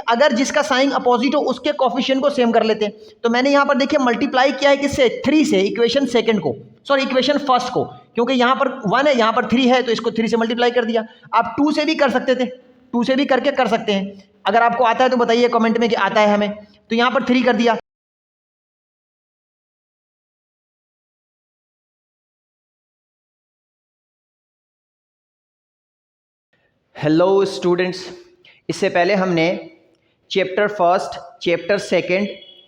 अगर जिसका sign opposite हो उसके कोफिशिएंट को सेम कर लेते हैं। तो मैंने यहाँ पर देखिए मल्टीप्लाई किया है किससे, 3 से, इक्वेशन सेकंड को, सॉरी इक्वेशन फर्स्ट को, क्योंकि यहाँ पर 1 है यहाँ पर 3 है तो इसको 3 से मल्टीप्लाई कर दिया। आप 2 से भी कर सकते थे, 2 से भी करके कर सकते हैं, अगर आपको आता है तो बताइए कमेंट में कि आता है हमें। तो यहाँ पर 3 कर दिया। हेलो स्टूडेंट्स, इससे पहले हमने चैप्टर फर्स्ट चैप्टर सेकंड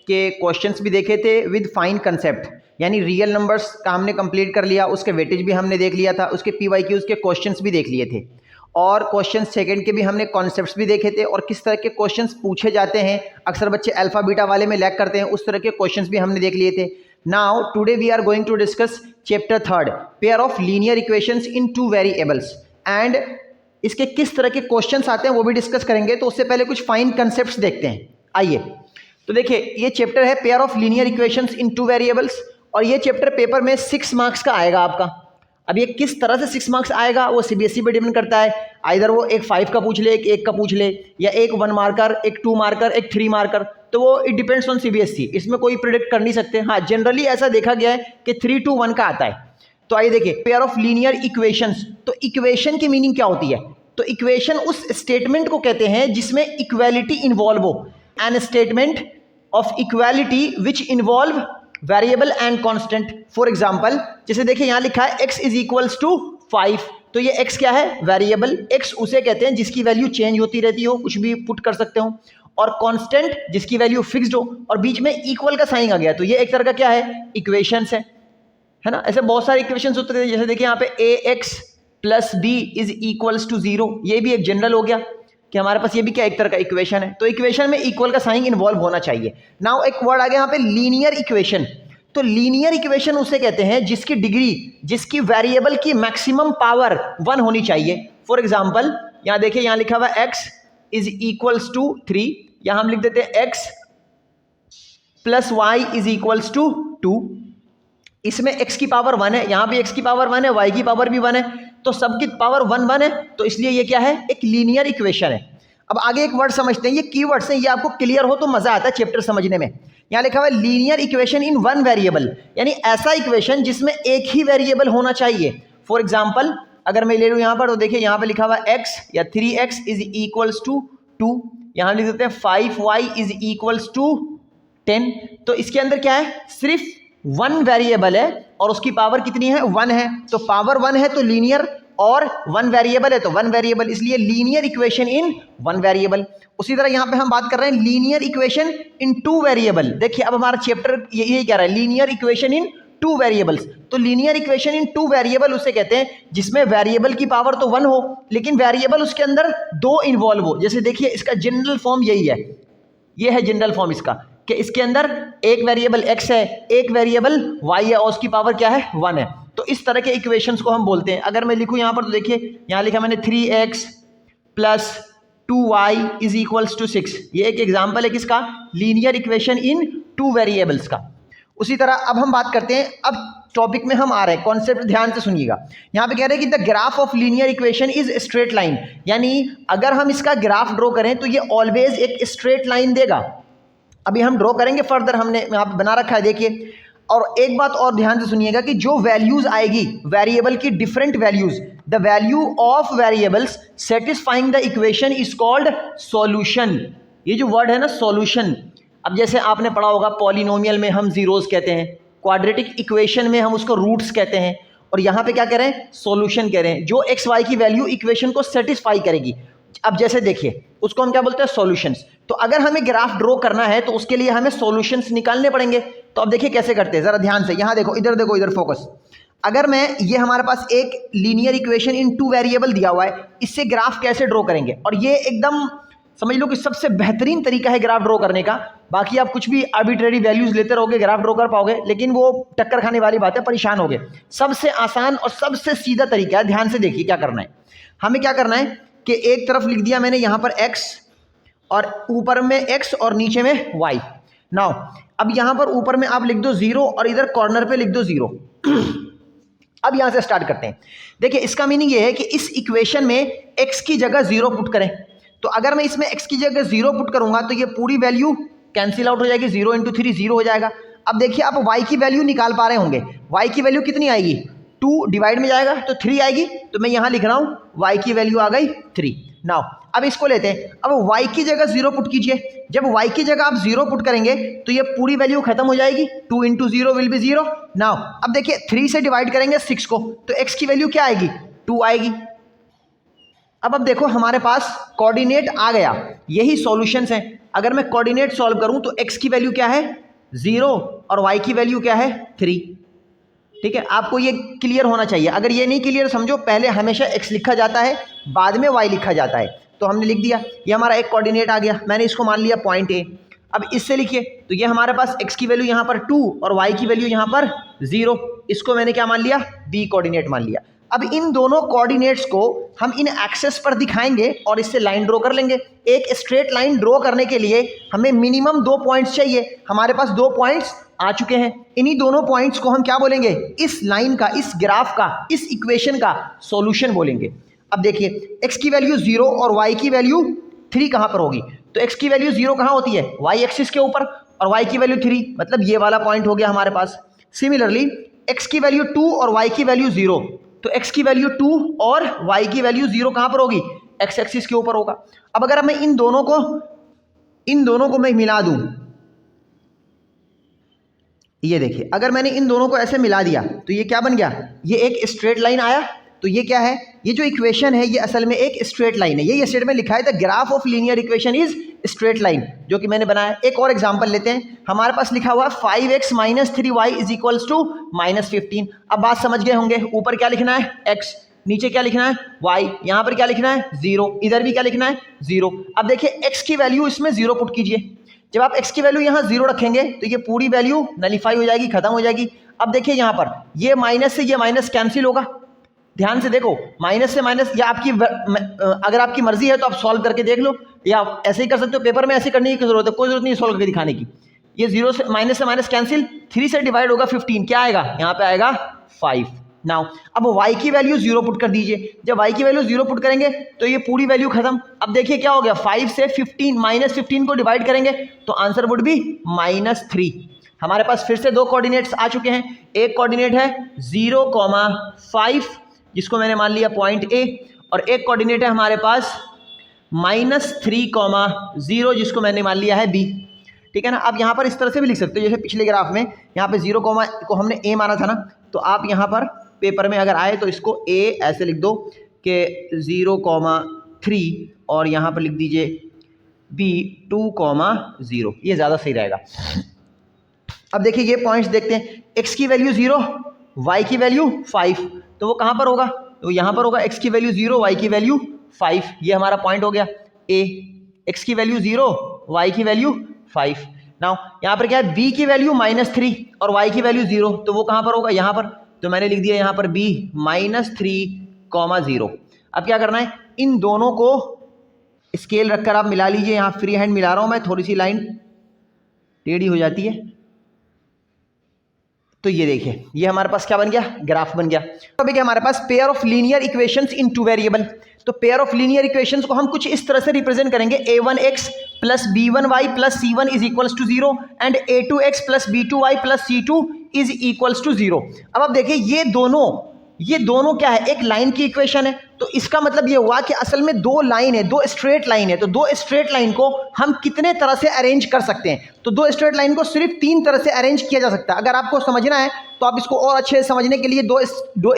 के क्वेश्चंस भी देखे थे विद फाइन कंसेप्ट, यानी रियल नंबर्स का हमने कंप्लीट कर लिया, उसके वेटेज भी हमने देख लिया था, उसके PYQs के क्वेश्चंस भी देख लिए थे, और क्वेश्चन सेकंड के भी हमने कॉन्सेप्ट्स भी देखे थे और किस तरह के क्वेश्चंस पूछे जाते हैं। अक्सर बच्चे अल्फा बीटा वाले में लैग करते हैं, उस तरह के क्वेश्चंस भी हमने देख लिए थे। Now today we are going to discuss chapter third, pair of linear equations in 2 variables, and इसके किस तरह के क्वेश्चंस आते हैं वो भी डिस्कस करेंगे। तो उससे पहले कुछ फाइन कंसेप्ट्स देखते हैं, आइए। तो देखिए ये चैप्टर है pair of linear equations in 2 variables, और ये चैप्टर पेपर में 6 मार्क्स का आएगा आपका। अब ये किस तरह से 6 मार्क्स आएगा वो CBSE पे डिपेंड करता है, आइदर वो एक 5 का पूछ ले, एक 1 का पूछ ले, या एक 1 मार्कर, एक 2 मार्कर, एक 3 मार्कर, तो वो इट डिपेंड्स ऑन CBSE, इसमें कोई प्रिडिक्ट कर नहीं सकते। हाँ, जनरली ऐसा देखा गया है कि 3 to 1 का आता है। तो आइए देखिए पेयर ऑफ लीनियर इक्वेशंस। तो इक्वेशन की मीनिंग क्या होती है? तो इक्वेशन उस स्टेटमेंट को कहते हैं जिसमें इक्वालिटी इन्वॉल्व हो, an statement of equality which involve variable and constant. For example, जैसे देखिए यहां लिखा है x इज इक्वल्स टू 5, तो ये x क्या है? वेरिएबल। x उसे कहते हैं जिसकी वैल्यू चेंज होती रहती हो, कुछ भी पुट कर सकते हो, और कांस्टेंट जिसकी वैल्यू फिक्स्ड हो, और बीच में इक्वल का साइन आ गया, तो ये एक तरह का क्या है? इक्वेशंस है ना। ऐसे बहुत सारे इक्वेशंस होते थे, जैसे देखिए यहाँ पे ax plus B is equals to 0, ये भी एक जनरल हो गया कि हमारे पास ये भी क्या एक तरह का इक्वेशन है। तो इक्वेशन में इक्वल का साइन इन्वॉल्व होना चाहिए। नाउ एक वर्ड आ गया यहाँ पे लीनियर इक्वेशन। तो लीनियर इक्वेशन उसे कहते हैं जिसकी डिग्री, जिसकी वेरिएबल की मैक्सिमम पावर 1 होनी चाहिए। फॉर एग्जांपल यहाँ देखिए, यहाँ लिखा हुआ x इज इक्वल्स टू 3, यहाँ हम लिख देते हैं x plus Y is equals to 2। इसमें x की पावर 1 है, यहाँ भी x की पावर 1 है, y की पावर भी 1 है, तो सबकी पावर 1 1 है, तो इसलिए ये क्या है? एक लीनियर इक्वेशन है। अब आगे एक वर्ड समझते हैं, ये कीवर्ड्स हैं, ये आपको क्लियर हो तो मजा आता है चैप्टर समझने में। यहाँ लिखा हुआ है लीनियर इक्वेशन इन 1 वेरिएबल, यानी ऐसा इक्वेशन जिसमें एक ही वेरिएबल होना चाहिए। फॉर एग्जाम्पल अगर मैं ले लूँ यहाँ पर, तो देखिए यहाँ पे लिखा हुआ x या 3x इज इक्वल्स टू 2, यहाँ लिख देते हैं 5y इज इक्वल्स टू 10। तो इसके अंदर क्या है? सिर्फ 1 वेरिएबल है और उसकी पावर कितनी है? 1 है। तो पावर 1 है तो लीनियर, और 1 वेरिएबल है तो 1 वेरिएबल, इसलिए लीनियर इक्वेशन इन 1 वेरिएबल। उसी तरह यहाँ पे हम बात कर रहे हैं लीनियर इक्वेशन इन 2 वेरिएबल। देखिए अब हमारा चैप्टर यही कह रहा है, लीनियर इक्वेशन इन 2 वेरिएबल्स। तो लीनियर इक्वेशन इन 2 वेरिएबल उसे कहते हैं जिसमें वेरिएबल की पावर तो 1 हो, लेकिन वेरिएबल उसके अंदर 2 इन्वॉल्व हो। जैसे देखिए इसका जनरल फॉर्म यही है, ये है जनरल फॉर्म इसका, कि इसके अंदर एक वेरिएबल x है, एक वेरिएबल y है, और उसकी पावर क्या है? 1 है। तो इस तरह के इक्वेशंस को हम बोलते हैं। अगर मैं लिखूं यहाँ पर, तो देखिए यहाँ लिखा मैंने 3x plus 2y is equals to 6, ये एक एग्जाम्पल है किसका? लीनियर इक्वेशन इन 2 वेरिएबल्स का। उसी तरह अब हम बात करते हैं, अब टॉपिक में हम आ रहे हैं, कॉन्सेप्ट ध्यान से सुनिएगा। यहाँ पे कह रहे हैं कि the graph of linear equation is straight line, यानी अगर हम इसका ग्राफ ड्रॉ करें तो ये ऑलवेज एक स्ट्रेट लाइन देगा। अभी हम ड्रॉ करेंगे फर्दर, हमने यहाँ पे बना रखा है देखिए। और एक बात और ध्यान से सुनिएगा कि जो वैल्यूज आएगी वेरिएबल की, different values, the value of variables satisfying the equation is called solution. ये जो वर्ड है ना सॉल्यूशन, अब जैसे आपने पढ़ा होगा पॉलिनोमियल में हम जीरोस कहते हैं, क्वाड्रेटिक इक्वेशन में हम उसको रूट्स कहते हैं, और यहाँ पे क्या कह रहे हैं? सॉल्यूशन कह रहे हैं, जो एक्स वाई की वैल्यू इक्वेशन को सेटिस्फाई करेगी। अब जैसे देखिए उसको हम क्या बोलते हैं? सॉल्यूशंस। तो अगर हमें ग्राफ ड्रॉ करना है तो उसके लिए हमें सॉल्यूशंस निकालने पड़ेंगे। तो अब देखिए कैसे करते हैं, जरा ध्यान से, यहाँ देखो, इधर देखो, इधर फोकस। अगर मैं, ये हमारे पास एक लीनियर इक्वेशन इन 2 वेरिएबल दिया हुआ है, इससे ग्राफ कैसे ड्रॉ करेंगे? और ये एकदम समझ लो कि सबसे बेहतरीन तरीका है ग्राफ ड्रॉ करने का। बाकी आप कुछ भी आर्बिट्रेरी वैल्यूज लेते रहोगे, ग्राफ ड्रॉ कर पाओगे, लेकिन वो टक्कर खाने वाली बात है, परेशान होगे। सबसे आसान और सबसे सीधा तरीका है, ध्यान से देखिए क्या करना है। हमें क्या करना है कि एक तरफ लिख दिया मैंने यहाँ पर x, और ऊपर में x और नीचे में y। नाउ अब यहाँ पर ऊपर में आप लिख दो 0 और इधर कॉर्नर पे लिख दो 0। अब यहाँ से स्टार्ट करते हैं। देखिए इसका मीनिंग ये है कि इस इक्वेशन में x की जगह 0 पुट करें, तो अगर मैं इसमें x की जगह 0 पुट करूंगा तो ये पूरी वैल्यू कैंसिल आउट हो जाएगी, 0 × 3 0 हो जाएगा। अब देखिए आप y की वैल्यू निकाल पा रहे होंगे, y की वैल्यू कितनी आएगी, 2 डिवाइड में जाएगा तो 3 आएगी, तो मैं यहाँ लिख रहा हूँ y की वैल्यू आ गई 3। नाउ अब इसको लेते हैं, अब y की जगह 0 पुट कीजिए। जब y की जगह आप 0 पुट करेंगे तो ये पूरी वैल्यू खत्म हो जाएगी, 2 × 0 विल बी 0। नाउ अब देखिए 3 से डिवाइड करेंगे 6 को, तो x की वैल्यू क्या आएगी, 2 आएगी। अब देखो हमारे पास कोऑर्डिनेट आ गया, यही सॉल्यूशंस हैं। अगर मैं कोऑर्डिनेट सॉल्व करूं तो x की वैल्यू क्या है 0 और y की वैल्यू क्या है 3। ठीक है, आपको ये क्लियर होना चाहिए। अगर ये नहीं क्लियर समझो, पहले हमेशा x लिखा जाता है बाद में y लिखा जाता है। तो हमने लिख दिया, ये हमारा एक कोऑर्डिनेट आ गया, मैंने इसको मान लिया पॉइंट A। अब इससे लिखिए तो ये हमारे पास x की वैल्यू यहाँ पर 2 और y की वैल्यू यहाँ पर 0, इसको मैंने क्या मान लिया, B कोऑर्डिनेट मान लिया। अब इन दोनों कोऑर्डिनेट्स को हम इन एक्सेस पर दिखाएंगे और इससे लाइन ड्रॉ कर लेंगे। एक स्ट्रेट लाइन ड्रॉ करने के लिए हमें मिनिमम 2 पॉइंट्स चाहिए, हमारे पास 2 पॉइंट्स आ चुके हैं। इन्हीं दोनों पॉइंट्स को हम क्या बोलेंगे, इस लाइन का, इस ग्राफ का, इस इक्वेशन का सॉल्यूशन बोलेंगे। अब देखिए x की वैल्यू 0 और y की वैल्यू 3 कहाँ पर होगी, तो x की वैल्यू 0 कहाँ होती है, y एक्सिस के ऊपर, और y की वैल्यू 3, मतलब ये वाला पॉइंट हो गया हमारे पास। सिमिलरली x की वैल्यू 2 और y की वैल्यू 0, तो x की वैल्यू 2 और y की वैल्यू 0 कहाँ पर होगी, x एक्सिस के ऊपर होगा। अब अगर मैं इन दोनों को मैं मिला दूं, ये देखिए अगर मैंने इन दोनों को ऐसे मिला दिया तो ये क्या बन गया, ये एक स्ट्रेट लाइन आया। तो ये क्या है, ये जो इक्वेशन है ये असल में एक स्ट्रेट लाइन है। ये स्टेट में लिखा है the graph of linear equation is straight line, जो कि मैंने बनाया। एक और एग्जांपल लेते हैं, हमारे पास लिखा हुआ 5x - 3y is equals to -15। अब बात समझ गए होंगे, ऊपर क्या लिखना है x, नीचे क्या लिखना है y, यहाँ पर क्या लिखना है 0, इधर भी क्या लिखना है 0। अब देखिए x की वैल्यू इसमें 0 पुट कीजिए। जब आप x की वैल्यू यहाँ 0 रखेंगे तो ये पूरी वैल्यू नलीफाई हो जाएगी, खत्म हो जाएगी। अब देखिए यहाँ पर ये माइनस से ये माइनस कैंसिल होगा, ध्यान से देखो, माइनस से माइनस, या आपकी अगर आपकी मर्जी है तो आप सॉल्व करके देख लो, या ऐसे ही कर सकते हो, पेपर में ऐसे करने की जरूरत है, कोई जरूरत नहीं सॉल्व करके दिखाने की। ये 0 से माइनस कैंसिल, 3 से डिवाइड होगा 15, क्या आएगा यहाँ पे आएगा 5। नाउ अब y की वैल्यू 0 पुट कर दीजिए। जब y की वैल्यू 0 पुट करेंगे तो ये पूरी वैल्यू खत्म। अब देखिए क्या हो गया, 5 से 15 -15 को डिवाइड करेंगे तो आंसर वुड बी -3। हमारे पास फिर से 2 कोऑर्डिनेट्स आ चुके हैं। एक कोऑर्डिनेट है 0,5 जिसको मैंने मान लिया पॉइंट A, और एक कोऑर्डिनेट है हमारे पास -3,0 जिसको मैंने मान लिया है B। ठीक है ना। अब यहाँ पर इस तरह से भी लिख सकते हो, जैसे पिछले ग्राफ में यहाँ पे 0, को हमने A माना था ना, तो आप यहाँ पर पेपर में अगर आए तो इसको A ऐसे लिख दो कि 0,3 और यहाँ पर लिख दीजिए B 2,0, ये ज़्यादा सही रहेगा। अब देखिए ये पॉइंट्स देखते हैं, x की वैल्यू 0, y की वैल्यू 5, तो वो कहाँ पर होगा, तो यहाँ पर होगा। x की वैल्यू 0, y की वैल्यू 5, ये हमारा पॉइंट हो गया A। x की वैल्यू 0, y की वैल्यू 5। नाउ यहाँ पर क्या है, b की वैल्यू -3 और y की वैल्यू 0, तो वो कहाँ पर होगा, यहाँ पर, तो मैंने लिख दिया यहाँ पर b -3,0। अब क्या करना है, इन दोनों को स्केल रखकर आप मिला लीजिए। यहाँ फ्री हैंड मिला रहा हूँ मैं, थोड़ी सी लाइन टेढ़ी हो जाती है। तो ये देखिए ये हमारे पास क्या बन गया, ग्राफ बन गया। तो अभी क्या हमारे पास pair of linear equations in 2 variable. तो पेयर ऑफ लीनियर इक्वेशंस को हम कुछ इस तरह से रिप्रेजेंट करेंगे, a1x + b1y + c1 is equals to 0 and a2x + b2y + c2 is equals to 0। अब आप देखिए ये दोनों क्या है, एक लाइन की इक्वेशन है। तो इसका मतलब ये हुआ कि असल में 2 लाइन है, 2 स्ट्रेट लाइन है। तो 2 स्ट्रेट लाइन को हम कितने तरह से अरेंज कर सकते हैं, तो 2 स्ट्रेट लाइन को सिर्फ 3 तरह से अरेंज किया जा सकता है। अगर आपको समझना है तो आप इसको और अच्छे से समझने के लिए 2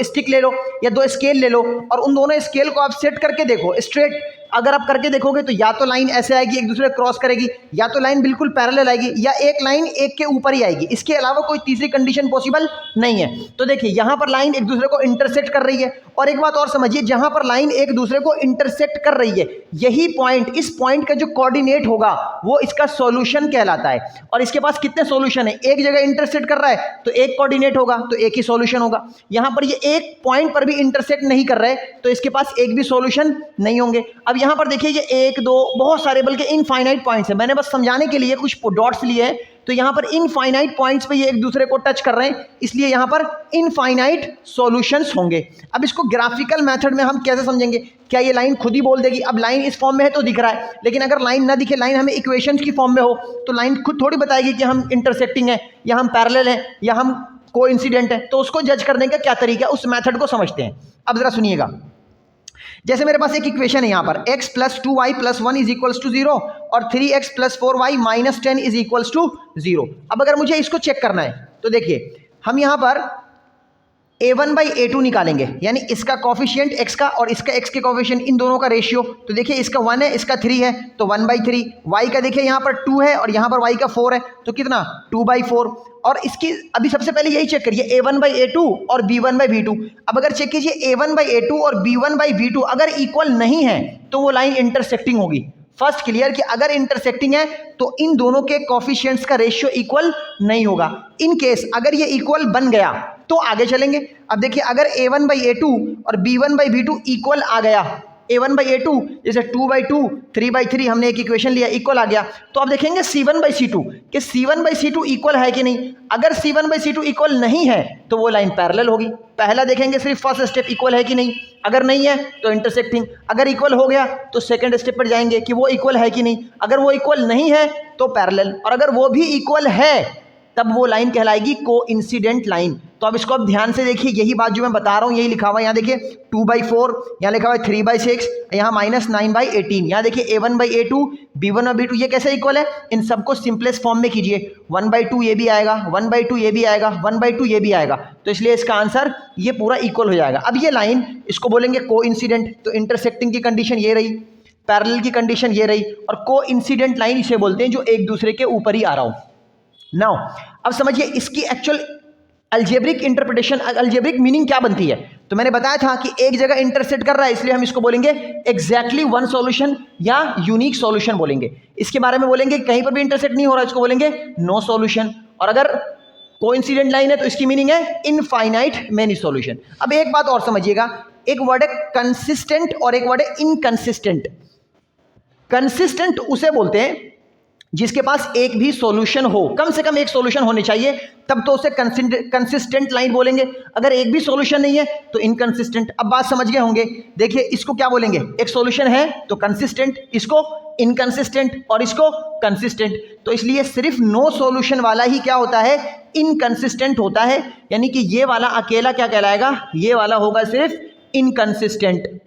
स्टिक ले लो या 2 स्केल ले लो, और उन दोनों स्केल को आप सेट करके देखो। स्ट्रेट अगर आप करके देखोगे तो या तो लाइन ऐसे आएगी, एक दूसरे क्रॉस करेगी, या तो लाइन बिल्कुल पैरेलल आएगी, या एक लाइन एक के ऊपर ही आएगी। इसके अलावा कोई तीसरी कंडीशन पॉसिबल नहीं है। तो देखिए यहाँ पर लाइन एक दूसरे को इंटरसेक्ट कर रही है, और एक बात और समझिए, जहां पर लाइन एक दूसरे को इंटरसेक्ट कर रही है, यही पॉइंट, इस पॉइंट का जो कोऑर्डिनेट होगा वो इसका सॉल्यूशन कहलाता है। और इसके पास कितने सॉल्यूशन है, एक जगह इंटरसेक्ट कर रहा है तो एक कोऑर्डिनेट होगा, तो एक ही सॉल्यूशन होगा। यहां पर ये एक पॉइंट पर भी इंटरसेक्ट नहीं कर रहे तो इसके पास एक भी सॉल्यूशन नहीं होंगे। अब यहां पर देखिए ये 1, 2 बहुत सारे, बल्कि इनफाइनाइट पॉइंट्स है। मैंने बस समझाने के लिए कुछ डॉट्स लिए हैं तो यहाँ पर इनफाइनाइट पॉइंट्स पे ये एक दूसरे को टच कर रहे हैं, इसलिए यहाँ पर इनफाइनाइट सॉल्यूशंस होंगे। अब इसको ग्राफिकल मेथड में हम कैसे समझेंगे? क्या ये लाइन खुद ही बोल देगी? अब लाइन इस फॉर्म में है तो दिख रहा है, लेकिन अगर लाइन ना दिखे, लाइन हमें इक्वेशंस की फॉर्म में हो, तो लाइन खुद थोड़ी बताएगी कि हम इंटरसेक्टिंग है या हम पैरेलल हैं या हम कोइंसिडेंट है। तो उसको जज करने का क्या तरीका है, उस मेथड को समझते हैं। अब जरा सुनिएगा, जैसे मेरे पास एक इक्वेशन है यहाँ पर x plus 2y plus 1 is equals to 0 और 3x plus 4y minus 10 is equals to 0। अब अगर मुझे इसको चेक करना है तो देखिए, हम यहाँ पर a1 बाई a2 निकालेंगे, यानी इसका कॉफिशिएंट x का और इसका x के कॉफिशिएंट, इन दोनों का रेशियो। तो देखिए इसका 1 है, इसका 3 है, तो 1/3। y का देखिए यहाँ पर 2 है और यहाँ पर y का 4 है, तो कितना 2/4। और इसकी अभी सबसे पहले यही चेक करिए, a1 बाई a2 और b1 बाई b2। अब अगर चेक कीजिए a1 बाई a2 और b1 बाई b2 अगर इक्वल नहीं है तो वो लाइन इंटरसेक्टिंग होगी। फर्स्ट क्लियर कि अगर इंटरसेक्टिंग है तो इन दोनों के कॉफिशिएंट्स का रेशियो इक्वल नहीं होगा। इन केस अगर ये इक्वल बन गया तो आगे चलेंगे। अब देखिए, अगर a1 बाई a2 और b1 बाई b2 इक्वल आ गया, a1 बाई a2 जैसे 2/2 3/3 हमने एक इक्वेशन लिया, इक्वल आ गया, तो अब देखेंगे c1 बाई c2 कि c1 बाई c2 इक्वल है कि नहीं। अगर c1 बाई c2 इक्वल नहीं है तो वो लाइन पैरेलल होगी। पहला देखेंगे सिर्फ फर्स्ट स्टेप इक्वल है कि नहीं, अगर नहीं है तो इंटरसेक्टिंग। अगर इक्वल हो गया तो सेकंड स्टेप पर जाएंगे कि वो इक्वल है कि नहीं। अगर वो इक्वल नहीं है तो पैरेलल, और अगर वो भी इक्वल है तब वो लाइन कहलाएगी कोइंसिडेंट लाइन। तो अब इसको अब ध्यान से देखिए, यही बात जो मैं बता रहा हूँ यही लिखा हुआ है। यहाँ देखिए 2/4, यहाँ लिखा हुआ है 3/6, यहाँ -9/18। यहाँ देखिए a1 बाई a2, b1 और b2 ये कैसे इक्वल है? इन सबको सिंपलेस्ट फॉर्म में कीजिए, 1/2 ये भी आएगा, 1/2 ये भी आएगा, 1/2 ये भी आएगा, तो इसलिए इसका आंसर ये पूरा इक्वल हो जाएगा। अब ये लाइन इसको बोलेंगे कोइंसिडेंट, तो इंटरसेक्टिंग की कंडीशन ये रही, पैरेलल की कंडीशन ये रही, और कोइंसिडेंट लाइन इसे बोलते हैं जो एक दूसरे के ऊपर ही आ रहा हो। नाउ अब समझिए इसकी actual algebraic interpretation, algebraic meaning क्या बनती है। तो मैंने बताया था कि एक जगह इंटरसेक्ट कर रहा है, इसलिए हम इसको बोलेंगे एग्जैक्टली वन सॉल्यूशन या यूनिक सॉल्यूशन बोलेंगे। इसके बारे में बोलेंगे कहीं पर भी इंटरसेक्ट नहीं हो रहा, इसको बोलेंगे नो सॉल्यूशन। और अगर कोइंसिडेंट लाइन है तो इसकी मीनिंग है इनफाइनाइट मेनी सॉल्यूशन। अब एक बात और समझिएगा, एक वर्ड है कंसिस्टेंट और एक वर्ड है इनकंसिस्टेंट। कंसिस्टेंट उसे बोलते हैं जिसके पास एक भी सॉल्यूशन हो, कम से कम एक सॉल्यूशन होने चाहिए, तब तो उसे कंसिस्टेंट लाइन बोलेंगे। अगर एक भी सॉल्यूशन नहीं है तो इनकंसिस्टेंट। अब बात समझ गए होंगे। देखिए इसको क्या बोलेंगे, एक सॉल्यूशन है तो कंसिस्टेंट, इसको इनकंसिस्टेंट और इसको कंसिस्टेंट। तो इसलिए सिर्फ नो सॉल्यूशन वाला ही क्या होता है, इनकंसिस्टेंट होता है। यानी कि ये वाला अकेला क्या कहलाएगा, ये वाला होगा सिर्फ इनकंसिस्टेंट,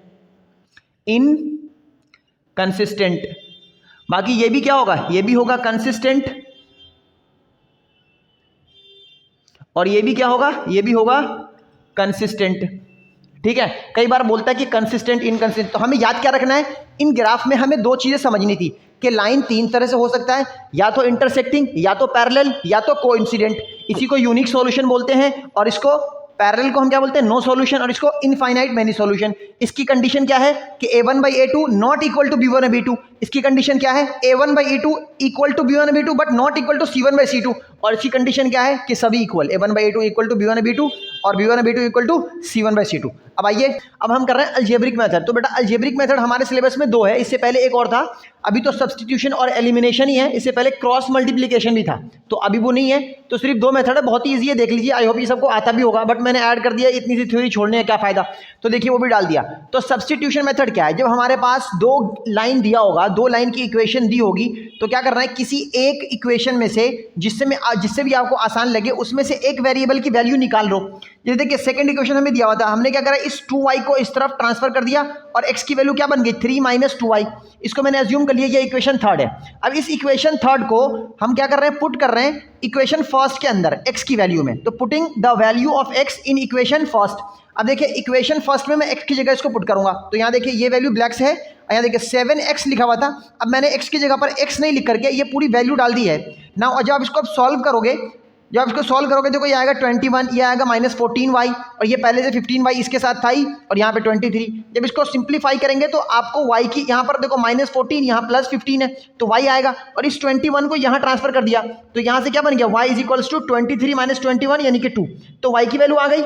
इनकंसिस्टेंट। बाकी ये भी क्या होगा, ये भी होगा कंसिस्टेंट, और ये भी क्या होगा, ये भी होगा कंसिस्टेंट। ठीक है, कई बार बोलता है कि कंसिस्टेंट इनकंसिस्टेंट, तो हमें याद क्या रखना है, इन ग्राफ में हमें दो चीजें समझनी थी कि लाइन तीन तरह से हो सकता है, या तो इंटरसेक्टिंग, या तो पैरेलल, या तो कोइंसिडेंट। इसी को यूनिक सॉल्यूशन बोलते हैं, और इसको पैरेलल को हम क्या बोलते हैं, नो सॉल्यूशन, और इसको इनफाइनाइट मेनी सॉल्यूशन। इसकी कंडीशन क्या है कि a1 by a2 not equal to b1 by b2। इसकी कंडीशन क्या है, a1 by a2 equal to b1 by b2 but not equal to c1 by c2। और इसकी कंडीशन क्या है कि सभी equal, a1 by a2 equal to b1 by b2 और b1 by b2 equal to c1 by c2। अब आइए, अब हम कर रहे हैं अलजेब्रिक मेथड। तो बेटा अलजेब्रिक मेथड हमारे सिलेबस में दो है, इससे पहले एक और था, अभी तो सब्स्टिट्यूशन और एलिमिनेशन ही है, इससे पहले क्रॉस मल्टीप्लिकेशन भी था, तो अभी वो नहीं है। तो सिर्फ दो मेथड है, बहुत ही ईजी है, देख लीजिए। आई होप ये सबको आता भी होगा, बट मैंने ऐड कर दिया, इतनी सी थ्योरी छोड़ने का क्या फायदा। तो देखिए वो भी डाल दिया। तो सब्स्टिट्यूशन मेथड क्या है, जब हमारे पास दो लाइन दिया होगा, दो लाइन की इक्वेशन दी होगी, तो क्या करना है, किसी एक इक्वेशन में से जिससे भी आपको आसान लगे उसमें से एक वेरिएबल की वैल्यू निकाल लो। जैसे देखिए सेकंड इक्वेशन हमें दिया हुआ था, हमने क्या करा, इस 2y को इस तरफ ट्रांसफर कर दिया और x की वैल्यू क्या बन गई, 3 माइनस 2y। इसको मैंने अज्यूम कर लिया ये इक्वेशन थर्ड है। अब इस इक्वेशन थर्ड को हम क्या कर रहे हैं, पुट कर रहे हैं इक्वेशन फर्स्ट के अंदर x की वैल्यू में। तो putting the value of x in equation first. अब देखिए इक्वेशन फर्स्ट में मैं x की जगह इसको पुट करूंगा, तो यहाँ देखिए ये वैल्यू ब्लैक से है, यहाँ देखिए 7x लिखा हुआ था। अब मैंने x की जगह पर x नहीं लिख करके ये पूरी वैल्यू डाल दी है ना। और जब आप इसको सॉल्व करोगे, जब आप इसको सॉल्व करोगे देखो ये आएगा 21, ये आएगा -14y, और ये पहले से 15y इसके साथ था ही, और यहाँ पे 23। जब इसको सिंप्लीफाई करेंगे तो आपको y की, यहाँ पर देखो -14, यहाँ +15 है, तो y आएगा, और इस 21 को यहाँ ट्रांसफर कर दिया, तो यहाँ से क्या बन गया, y इज टू 23 - 21 यानी कि 2। तो y की वैल्यू आ गई।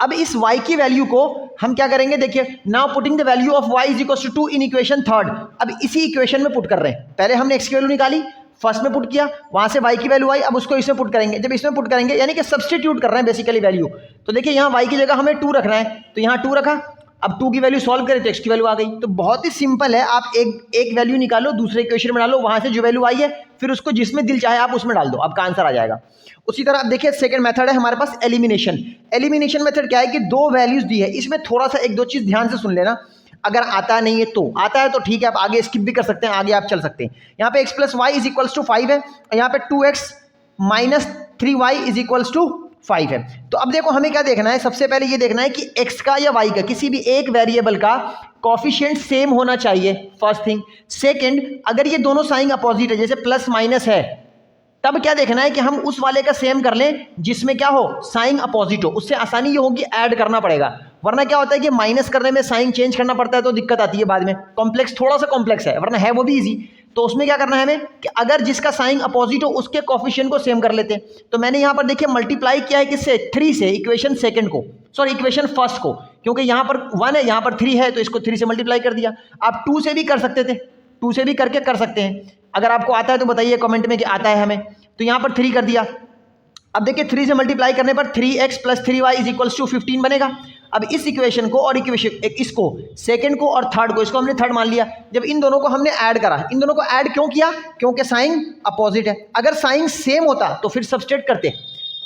अब इस y की वैल्यू को हम क्या करेंगे, देखिए now putting the value of y is equal to 2 in equation third. अब इसी इक्वेशन में पुट कर रहे हैं, पहले हमने x की वैल्यू निकाली, फर्स्ट में पुट किया, वहां से y की वैल्यू आई, अब उसको इसमें पुट करेंगे। जब इसमें पुट करेंगे यानी कि सब्स्टिट्यूट कर रहे हैं बेसिकली वैल्यू। तो देखिए यहाँ y की जगह हमें 2 रखना है, तो यहाँ 2 रखा। अब 2 की वैल्यू सॉल्व करें तो x की वैल्यू आ गई। तो बहुत ही सिंपल है, आप एक वैल्यू निकालो, दूसरे इक्वेशन में डालो, वहां से जो वैल्यू आई है फिर उसको जिसमें दिल चाहे आप उसमें डाल दो, आपका आंसर आ जाएगा। उसी तरह आप देखिए सेकंड मेथड है हमारे पास एलिमिनेशन। एलिमिनेशन मेथड क्या है कि दो वैल्यूज दी है, इसमें थोड़ा सा एक दो चीज ध्यान से सुन लेना। अगर आता नहीं है तो, आता है तो ठीक है, आप आगे स्किप भी कर सकते हैं, आगे आप चल सकते हैं। यहाँ पे x plus Y is equals to 5 है, और यहाँ पे 2x minus 3y is equals to 5 है। तो अब देखो हमें क्या देखना है, सबसे पहले ये देखना है कि x का या y का किसी भी एक वेरिएबल का कॉफिशिएंट सेम होना चाहिए, फर्स्ट थिंग। सेकंड, अगर ये दोनों साइन अपोजिट है, जैसे प्लस माइनस है, तब क्या देखना है कि हम उस वाले का सेम कर लें जिसमें क्या हो, साइन अपोजिट हो। उससे आसानी ये होगी, ऐड करना पड़ेगा, वरना क्या होता है कि माइनस करने में साइन चेंज करना पड़ता है तो दिक्कत आती है बाद में, कॉम्प्लेक्स, थोड़ा सा कॉम्प्लेक्स है, वरना है वो भी इजी। तो उसमें क्या करना है हमें कि अगर जिसका साइन अपोजिट हो उसके कोफिशिएंट को सेम कर लेते हैं। तो मैंने यहाँ पर देखिए मल्टीप्लाई किया है किससे, 3 से, इक्वेशन सेकंड को, सॉरी इक्वेशन फर्स्ट को, क्योंकि यहाँ पर 1 है, यहाँ पर 3 है, तो इसको 3 से मल्टीप्लाई कर दिया। आप 2 से भी कर सकते थे, 2 से भी करके कर सकते हैं, अगर आपको आता है तो बताइए कमेंट में कि आता है हमें। तो यहाँ पर 3 कर दिया। अब देखिए 3 से मल्टीप्लाई करने पर 3x plus 3y is equals to 15 बनेगा। अब इस इक्वेशन को और इक्वेशन इसको, सेकंड को और थर्ड को, इसको हमने थर्ड मान लिया। जब इन दोनों को हमने ऐड करा, इन दोनों को ऐड क्यों किया, क्योंकि साइन अपोजिट है। अगर साइन सेम होता तो फिर सब्सट्रैक्ट करते।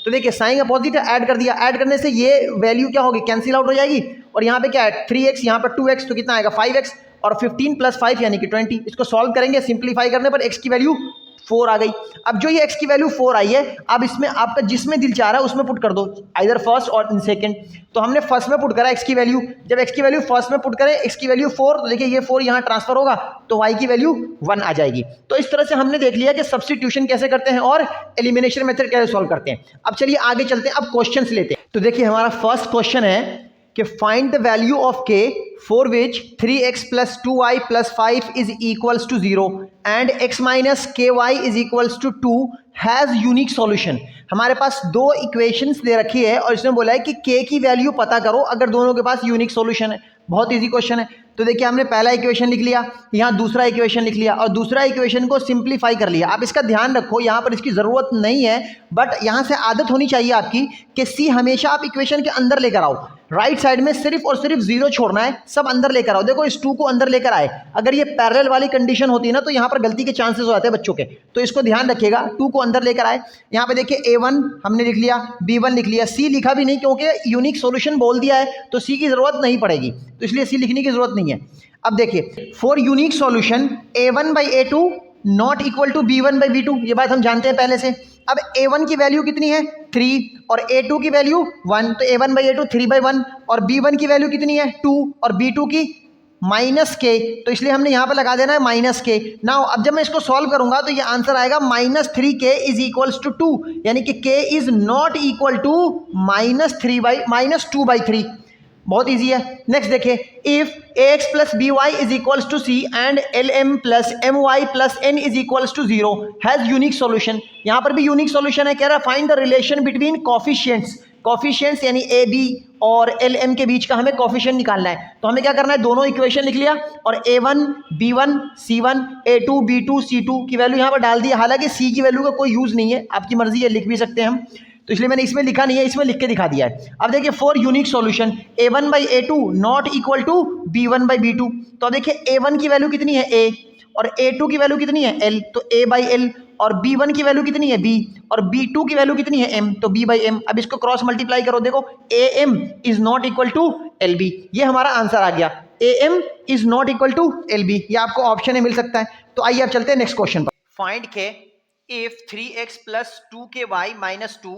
तो देखिए साइन अपोजिट है, ऐड कर दिया, ऐड करने से ये वैल्यू क्या होगी, कैंसिल आउट हो जाएगी। और यहाँ पे क्या है 3x, यहाँ पर 2x, तो कितना आएगा 5x, और 15 प्लस 5 यानी कि 20। इसको सॉल्व करेंगे, सिंप्लीफाई करने पर x की वैल्यू 4 आ गई। अब जो ये x की वैल्यू 4 आई है, अब इसमें आपका जिसमें दिल चाह रहा है उसमें पुट कर दो, आइदर फर्स्ट और इन सेकंड। तो हमने फर्स्ट में पुट करा x की वैल्यू, जब x की वैल्यू फर्स्ट में पुट करें, x की वैल्यू 4, तो देखिए ये 4 यहाँ ट्रांसफर होगा, तो y की वैल्यू 1 आ जाएगी। तो इस तरह से हमने देख लिया कि सब्स्टिट्यूशन कैसे करते हैं और एलिमिनेशन मेथड कैसे सॉल्व करते हैं। अब चलिए आगे चलते हैं, अब क्वेश्चंस लेते हैं। तो देखिए हमारा फर्स्ट क्वेश्चन है कि find the value of k for which 3x plus 2y plus 5 is equals to 0 and x minus ky is equals to 2 has unique solution। हमारे पास दो इक्वेशंस दे रखी है और इसने बोला है कि k की वैल्यू पता करो अगर दोनों के पास यूनिक सॉल्यूशन है। बहुत इजी क्वेश्चन है। तो देखिए हमने पहला इक्वेशन लिख लिया, यहाँ दूसरा इक्वेशन लिख लिया और दूसरा इक्वेशन को सिंप्लीफाई कर लिया। आप इसका ध्यान रखो, यहाँ पर इसकी ज़रूरत नहीं है, बट यहाँ से आदत होनी चाहिए आपकी कि सी हमेशा आप इक्वेशन के अंदर लेकर आओ। राइट साइड में सिर्फ और सिर्फ 0 छोड़ना है, सब अंदर लेकर आओ। देखो इस 2 को अंदर लेकर आए, अगर ये पैरेलल वाली कंडीशन होती है ना तो यहाँ पर गलती के चांसेस हो जाते हैं बच्चों के, तो इसको ध्यान रखिएगा। 2 को अंदर लेकर आए, यहाँ पे देखिए a1 हमने लिख लिया, b1 लिख लिया, c लिखा भी नहीं क्योंकि यूनिक सॉल्यूशन बोल दिया है तो c की जरूरत नहीं पड़ेगी, तो इसलिए c लिखने की जरूरत नहीं है। अब देखिए for unique solution a1/a2 not equal to b1/b2, ये बात हम जानते हैं पहले से। अब a1 की वैल्यू कितनी है 3 और a2 की वैल्यू 1, तो a1/a2 3/1 और b1 की वैल्यू कितनी है 2 और b2 की -k, तो इसलिए हमने यहाँ पे लगा देना है -k। नाउ अब जब मैं इसको सॉल्व करूंगा तो ये आंसर आएगा -3k इज इक्वल्स टू 2, यानी कि k is not equal to -2/3। बहुत इजी है। नेक्स्ट देखिए if ax plus b y is equals to c and lm plus m y plus n is equals to 0 has unique solution. यहाँ पर भी unique solution है, कह रहा है find the relation between coefficients. Coefficients यानी a B और lm के बीच का हमें कॉफिशिएंट निकालना है। तो हमें क्या करना है, दोनों इक्वेशन लिख लिया और a1 b1 c1 a2 b2 c2 की वैल्यू यहाँ पर डाल दी। हालांकि c की वैल्यू का कोई यूज नहीं है, आपकी मर्जी है, लिख भी सकते हैं हम, तो इसलिए मैंने इसमें लिखा नहीं है, इसमें लिख के दिखा दिया है। अब देखिए for unique solution a1/a2 not equal to b1/b2, तो अब देखिए a1 की वैल्यू कितनी है a और a2 की वैल्यू कितनी है l, तो a/l, और b1 की वैल्यू कितनी है b और b2 की वैल्यू कितनी है m, तो b/m। अब इसको क्रॉस मल्टीप्लाई करो, देखो am is not equal to lb, ये हमारा आंसर आ गया। am is not equal to lb, ये आपको ऑप्शन में मिल सकता है। तो आइए अब चलते हैं नेक्स्ट क्वेश्चन पर। फाइंड के if 3x plus 2ky minus 2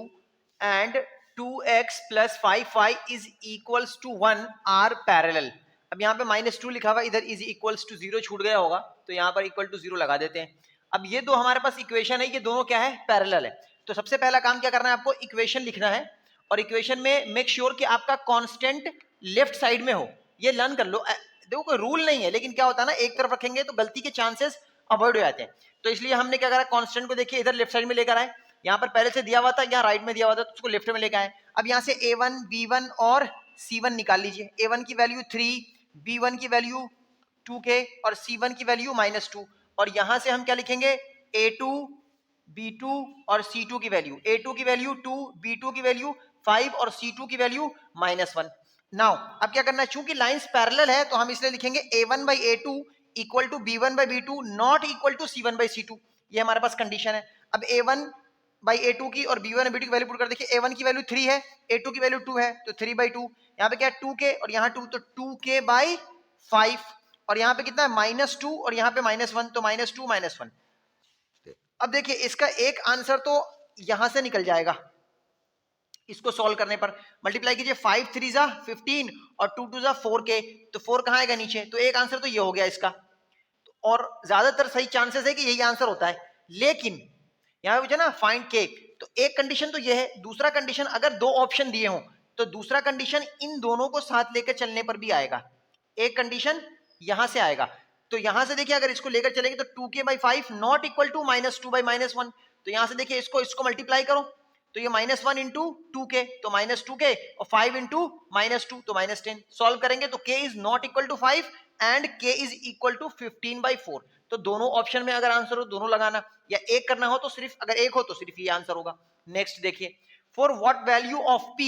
and 2x plus 5y is equals to 1 are parallel। अब यहाँ पे -2 लिखा हुआ, इधर इज इक्वल्स टू 0 छूट गया होगा, तो यहाँ पर इक्वल टू 0 लगा देते हैं। अब ये दो हमारे पास इक्वेशन है, ये दोनों क्या है, पैरेलल है। तो सबसे पहला काम क्या करना है, आपको इक्वेशन लिखना है और इक्वेशन में मेक श्योर कि आपका कांस्टेंट लेफ्ट साइड में हो, ये लर्न कर लो। देखो कोई रूल नहीं है, लेकिन क्या होता है ना, एक तरफ रखेंगे तो गलती के चांसेस अवॉइड हो जाते हैं। तो इसलिए हमने क्या करा, कांस्टेंट को देखिए इधर लेफ्ट साइड में लेकर आए, यहाँ पर पहले से दिया हुआ था, यहाँ राइट में दिया हुआ था, तो उसको लेफ्ट में लेकर आए। अब यहाँ से a1 b1 और c1 निकाल लीजिए। a1 की वैल्यू 3, b1 की वैल्यू 2k और c1 की वैल्यू -2, और यहाँ से हम क्या लिखेंगे, A2 B2 और C2 की वैल्यू, A2 की वैल्यू 2, B2 की वैल्यू 5 और C2 की वैल्यू -1। नाउ अब क्या करना है, चूंकि लाइंस पैरेलल है तो हम इसलिए लिखेंगे A1/A2 equal to B1/B2 not equal to C1/C2। ये हमारे पास कंडीशन है। अब A1/A2 की और B1/B2 की वैल्यू पुट कर देखिए, A1 की वैल्यू 3 है, A2 की वैल्यू 2 है, तो 3/2। यहाँ पे क्या है 2k और यहाँ 2, तो 2k/5 और यहाँ पे कितना है -2 और यहाँ पे -1, तो -2 -1। अब देखिए इसका एक आंसर तो यहां से निकल जाएगा, इसको सॉल्व करने पर मल्टीप्लाई कीजिए, 5 3 जा 15 और 2 2 जा 4k, तो 4 कहाँ आएगा नीचे, तो एक आंसर तो ये हो गया इसका। और ज्यादातर सही चांसेस है कि यही आंसर होता है, लेकिन यहाँ पे पूछा ना फाइंड के, तो एक कंडीशन तो ये है, दूसरा कंडीशन अगर दो ऑप्शन दिए हों तो दूसरा कंडीशन इन दोनों को साथ लेकर चलने पर भी आएगा। एक कंडीशन यहां से आएगा, तो यहां से देखिए अगर इसको लेकर चलेंगे तो 2k/5 नॉट इक्वल टू -2/-1, तो यहां से देखिए इसको मल्टीप्लाई करो, तो ये -1 इंटू 2k, तो -2k और 5 इंटू -2 तो -10। सॉल्व करेंगे तो k is not equal to 5 and k is equal to 15/4। तो दोनों ऑप्शन में अगर आंसर हो दोनों लगाना, या एक करना हो तो सिर्फ, अगर एक हो तो सिर्फ ये आंसर होगा। नेक्स्ट देखिए, for what value of p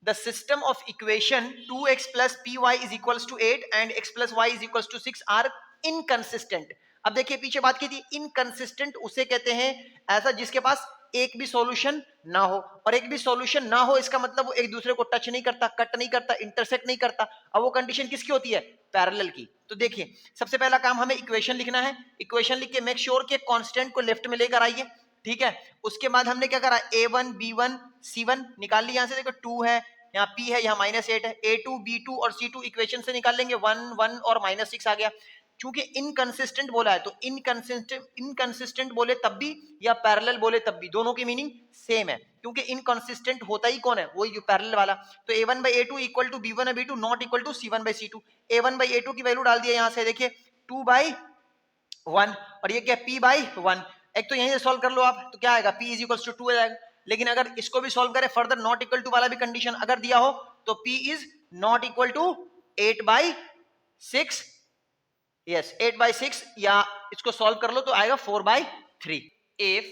the system of equation 2x plus py is equals to 8 and x plus y is equals to 6 are inconsistent। अब देखिए पीछे बात की थी, इनकंसिस्टेंट उसे कहते हैं ऐसा जिसके पास एक भी सॉल्यूशन ना हो, और एक भी सॉल्यूशन ना हो इसका मतलब वो एक दूसरे को टच नहीं करता, कट नहीं करता, इंटरसेक्ट नहीं करता। अब वो कंडीशन किसकी होती है, पैरेलल की। तो देखिए सबसे पहला काम हमें इक्वेशन लिखना है, इक्वेशन लिख के मेक श्योर कि कांस्टेंट को लेफ्ट में लेकर आइए, ठीक है। उसके बाद हमने क्या करा, a1 b1 c1 निकाल लिया, यहाँ से देखो 2 है, यहाँ p है, यहाँ -8 है, a2 b2 और c2 इक्वेशन से निकाल लेंगे, 1 1 और -6 आ गया। चूंकि इनकंसिस्टेंट बोला है तो इनकंसिस्टेंट बोले तब भी या पैरेलल बोले तब भी दोनों की मीनिंग सेम है, क्योंकि इनकंसिस्टेंट होता ही कौन है, वही जो पैरेलल वाला। तो a1/a2 equal to b1/b2 not equal to c1/c2। a1/a2 की वैल्यू डाल दिया यहाँ से, देखिए 2/1 और ये क्या p/1। एक तो यहीं से सॉल्व कर लो आप, तो क्या आएगा p इज इक्वल टू 2 आएगा। लेकिन अगर इसको भी सॉल्व करें फर्दर, नॉट इक्वल टू वाला भी कंडीशन अगर दिया हो तो p is not equal to 8/6, yes 8/6, या इसको सॉल्व कर लो तो आएगा 4/3। If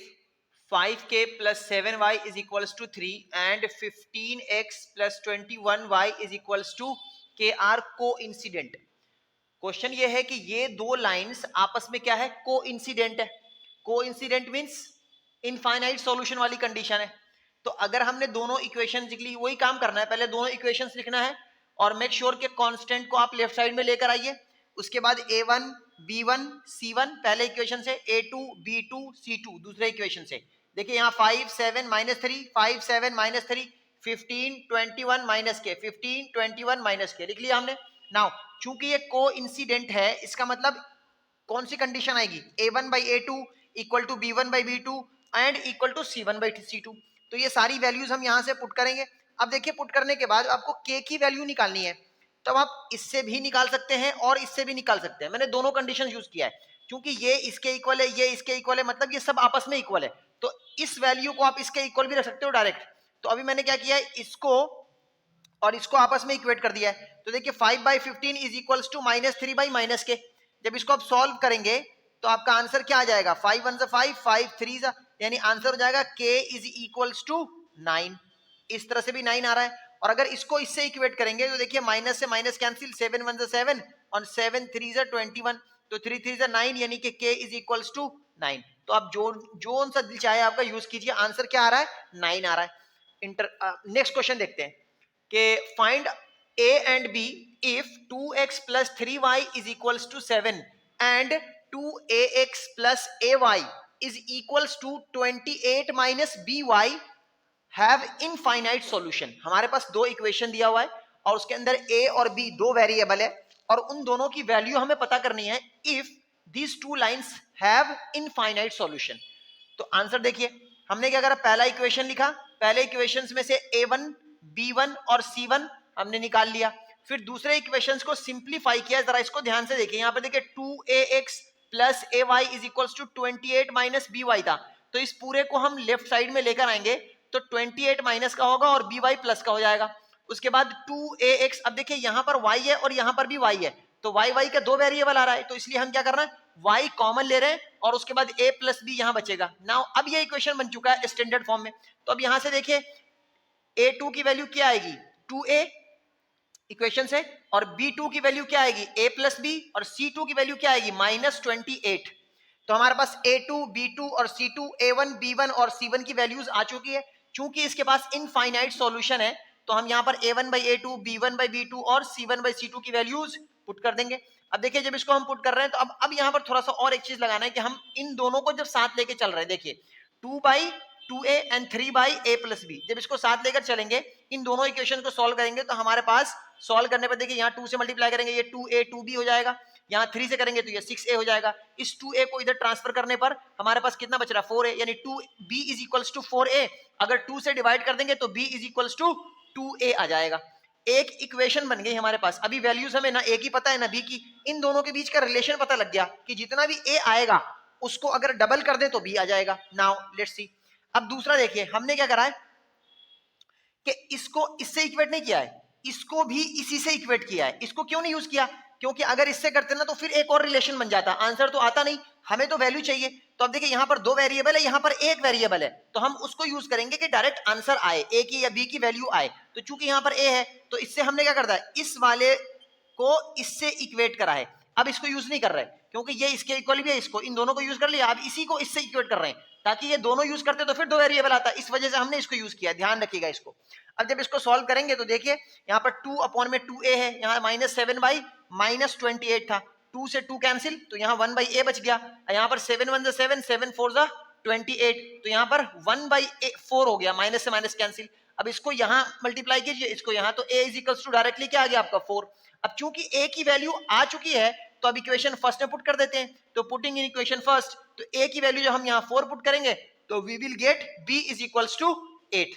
5k plus 7y is equals to 3 and 15x plus 21y is equals to k are coincident। Question ये है कि ये दो लाइंस आपस में क्या है, कोइंसिडेंट है। कोइंसिडेंट मींस इनफाइनाइट सॉल्यूशन वाली कंडीशन है। तो अगर हमने दोनों इक्वेशंस लिख ली, वही काम करना है, पहले दोनों इक्वेशंस लिखना है और मेक श्योर के कांस्टेंट को आप लेफ्ट साइड में लेकर आइए। उसके बाद a1 b1 c1 पहले इक्वेशन से, a2 b2 c2 दूसरे इक्वेशन से। देखिए यहाँ 5 7 -3 5 7 -3 15 21 -k 15 21 -k लिख लिया हमने। नाउ चूंकि ये कोइंसिडेंट है, इसका मतलब कौन सी कंडीशन आएगी, a1/a2 equal to b1/b2 and equal to c1/c2। तो ये सारी वैल्यूज हम यहाँ से पुट करेंगे। अब देखिए पुट करने के बाद आपको k की वैल्यू निकालनी है, तब आप इससे भी निकाल सकते हैं और इससे भी निकाल सकते हैं। मैंने दोनों कंडीशन यूज किया है, क्योंकि ये इसके इक्वल है, ये इसके इक्वल है, मतलब ये सब आपस में इक्वल है, तो इस वैल्यू को आप इसके इक्वल भी रख सकते हो डायरेक्ट। तो अभी मैंने क्या किया है, इसको और इसको आपस में इक्वेट कर दिया है। तो देखिए 5/15 इज इक्वल्स टू -3/-k। जब इसको आप सॉल्व करेंगे तो आपका आंसर क्या आ जाएगा, 5 1 5 5 3, यानी आंसर हो जाएगा k इज इक्वल्स टू 9। इस तरह से भी 9 आ रहा है। और अगर इसको इससे इक्वेट करेंगे तो देखिए माइनस से माइनस कैंसिल, 7 1 7 और 7 3 21, तो 3 3 9, यानी कि k इज इक्वल्स टू 9। तो आप जो सा दिल चाहे आपका यूज कीजिए, आंसर क्या आ रहा है, 9 आ रहा है। नेक्स्ट क्वेश्चन देखते हैं कि find a and b if 2x plus 3y is equals to 7 and 2ax plus ay is equals to 28 minus by have infinite solution. हमारे पास दो इक्वेशन दिया हुआ है और उसके अंदर a और b दो वेरिएबल है और उन दोनों की वैल्यू हमें पता करनी है। If these two lines have infinite solution, तो आंसर देखिए हमने क्या करा, पहला इक्वेशन लिखा, पहले इक्वेशंस में से a1 b1 और c1 हमने निकाल लिया। फिर दूसरे इक्वेशंस को सिंप्लीफाई किया, जरा इसको ध्यान से देखिए, यहाँ पे देखिए 2ax plus ay is equals to 28 minus by था, तो इस पूरे को हम लेफ्ट साइड में लेकर आएंगे तो 28 माइनस का होगा और by प्लस का हो जाएगा। उसके बाद 2ax, अब देखिए यहाँ पर y है और यहाँ पर भी y है, तो वाई वाई का 2 वेरिएबल आ रहा है, तो इसलिए हम क्या कर रहे हैं, वाई कॉमन ले रहे हैं और उसके बाद a प्लस बी यहां बचेगा। नाउ अब ये इक्वेशन बन चुका है स्टैंडर्ड फॉर्म में। तो अब यहां से देखिए a2 की वैल्यू क्या आएगी, 2a इक्वेशन से, और b2 की वैल्यू क्या आएगी, a प्लस बी, और c2 की वैल्यू क्या आएगी, -28। तो हमारे पास a2, b2 और c2, a1, b1 और c1 की वैल्यूज आ चुकी है। चूंकि इसके पास इनफाइनाइट सॉल्यूशन है तो हम यहाँ पर a1 by a2, b1 by b2 और c1 by c2 की वैल्यूज पुट कर देंगे। अब देखिए जब इसको हम पुट कर रहे हैं तो अब यहाँ पर थोड़ा सा और एक चीज लगाना है कि हम इन दोनों को जब साथ लेके चल रहे हैं, देखिए 2 by 2a and 3 by a plus b, जब इसको साथ लेकर चलेंगे, इन दोनों इक्वेशन को सॉल्व करेंगे तो हमारे पास सॉल्व करने पर देखिए यहाँ 2 से मल्टीप्लाई करेंगे ये 2a 2b हो जाएगा, यहाँ 3 से करेंगे तो ये 6a हो जाएगा। इस 2a को इधर ट्रांसफर करने पर हमारे पास कितना बच रहा है, 4a, यानी 2b is equals to 4a। अगर 2 से डिवाइड कर देंगे तो b is equals to 2a आ जाएगा। एक इक्वेशन बन गई हमारे पास। अभी वैल्यूज हमें ना a की पता है ना b की, इन दोनों के बीच का रिलेशन पता लग गया कि जितना भी a आएगा उसको अगर डबल कर दे तो b आ जाएगा। Now let's see. अब दूसरा देखिए हमने क्या करा है कि इसको इससे इक्वेट नहीं किया है, इसको भी इसी से इक्वेट किया है। इसको क्यों नहीं यूज किया, क्योंकि अगर इससे करते ना तो फिर एक और रिलेशन बन जाता, आंसर तो आता नहीं, हमें तो वैल्यू चाहिए। तो अब देखिए यहाँ पर 2 वेरिएबल है, यहाँ पर एक वेरिएबल है, तो हम उसको यूज करेंगे कि डायरेक्ट आंसर आए, a की या b की वैल्यू आए। तो चूंकि यहाँ पर a है तो इससे हमने क्या करता है, इस वाले को इससे इक्वेट करा है। अब इसको यूज नहीं कर रहे क्योंकि ये इसके इक्वल भी है, इसको इन दोनों को यूज कर लिया, अब इसी को इससे इक्वेट कर रहे हैं ताकि ये दोनों यूज करते तो फिर 2 वेरिएबल आता, इस वजह से हमने इसको यूज किया, ध्यान रखिएगा इसको। अब जब इसको सॉल्व करेंगे तो देखिए यहाँ पर 2 अपॉन में 2a है, यहाँ -7 बाई -28 था, 2 से 2 कैंसिल तो यहाँ 1 बाई a बच गया, यहाँ पर 7 1 7 7 4 28, तो यहाँ पर 1 बाई 4 हो गया, माइनस से माइनस कैंसिल। अब इसको यहाँ मल्टीप्लाई कीजिए, इसको यहाँ, तो a is equals to directly क्या आ गया आपका 4। अब चूंकि a की वैल्यू आ चुकी है तो अब इक्वेशन फर्स्ट में पुट कर देते हैं, तो पुटिंग इन इक्वेशन फर्स्ट, तो a की वैल्यू जो हम यहाँ 4 पुट करेंगे तो we will get b is equals to 8।